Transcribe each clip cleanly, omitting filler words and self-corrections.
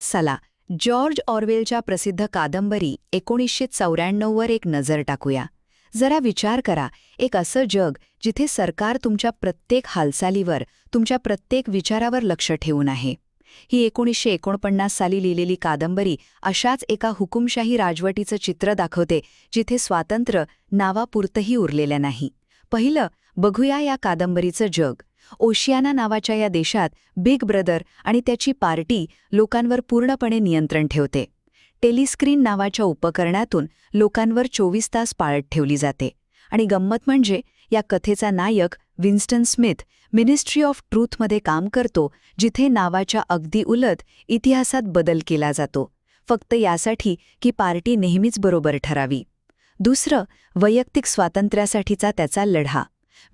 चला जॉर्ज ऑरवेलच्या प्रसिद्ध कादंबरी 1994 वर एक नजर टाकूया. जरा विचार करा, एक असं जग जिथे सरकार तुमच्या प्रत्येक हालचालीवर, तुमच्या प्रत्येक विचारावर लक्ष ठेवून आहे. ही 1949 साली लिहिलेली कादंबरी अशाच एका हुकुमशाही राजवटीचं चित्र दाखवते, जिथे स्वातंत्र्य नावापुरतंही उरलेलं नाही. पहिलं बघूया या कादंबरीचं जग. ओशियाना नावाच्या या देशात बिग ब्रदर आणि त्याची पार्टी लोकांवर पूर्णपणे नियंत्रण ठेवते. टेलिस्क्रीन नावाच्या उपकरणातून लोकांवर 24 तास पाळत ठेवली जाते. आणि गंमत म्हणजे या कथेचा नायक विन्स्टन स्मिथ मिनिस्ट्री ऑफ ट्रूथमध्ये काम करतो, जिथे नावाच्या अगदी उलट इतिहासात बदल केला जातो, फक्त यासाठी की पार्टी नेहमीच बरोबर ठरावी. दुसरं वैयक्तिक स्वातंत्र्यासाठीचा त्याचा लढा.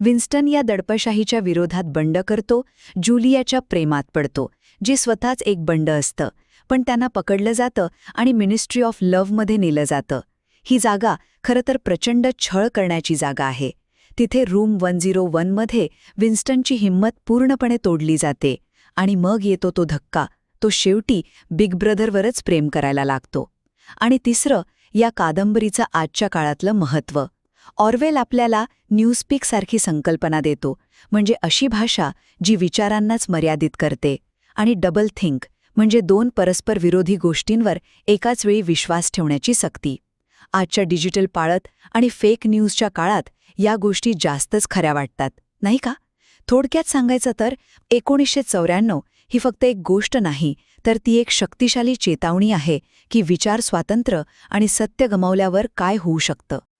विन्स्टन या दडपशाहीच्या विरोधात बंड करतो, जुलियाच्या प्रेमात पडतो, जे स्वतःच एक बंड असतं, पण त्यांना पकडलं जातं आणि मिनिस्ट्री ऑफ लव्हमध्ये नेलं जातं. ही जागा खरं तर प्रचंड छळ करण्याची जागा आहे. तिथे रूम 101 मध्ये विन्स्टनची हिंमत पूर्णपणे तोडली जाते आणि मग येतो तो धक्का. तो शेवटी बिग ब्रदरवरच प्रेम करायला लागतो. आणि तिसरं या कादंबरीचं आजच्या काळातलं महत्त्व. ऑरवेल आपल्याला न्यूजपीकसारखी संकल्पना देतो, म्हणजे अशी भाषा जी विचारांनाच मर्यादित करते. आणि डबल थिंक म्हणजे दोन परस्पर विरोधी गोष्टींवर एकाच वेळी विश्वास ठेवण्याची सक्ती. आजच्या डिजिटल पाळत आणि फेक न्यूजच्या काळात या गोष्टी जास्तच खऱ्या वाटतात, नाही का? थोडक्यात सांगायचं तर 1994 ही फक्त एक गोष्ट नाही, तर ती एक शक्तिशाली चेतावणी आहे की विचार स्वातंत्र्य आणि सत्य गमावल्यावर काय होऊ शकतं.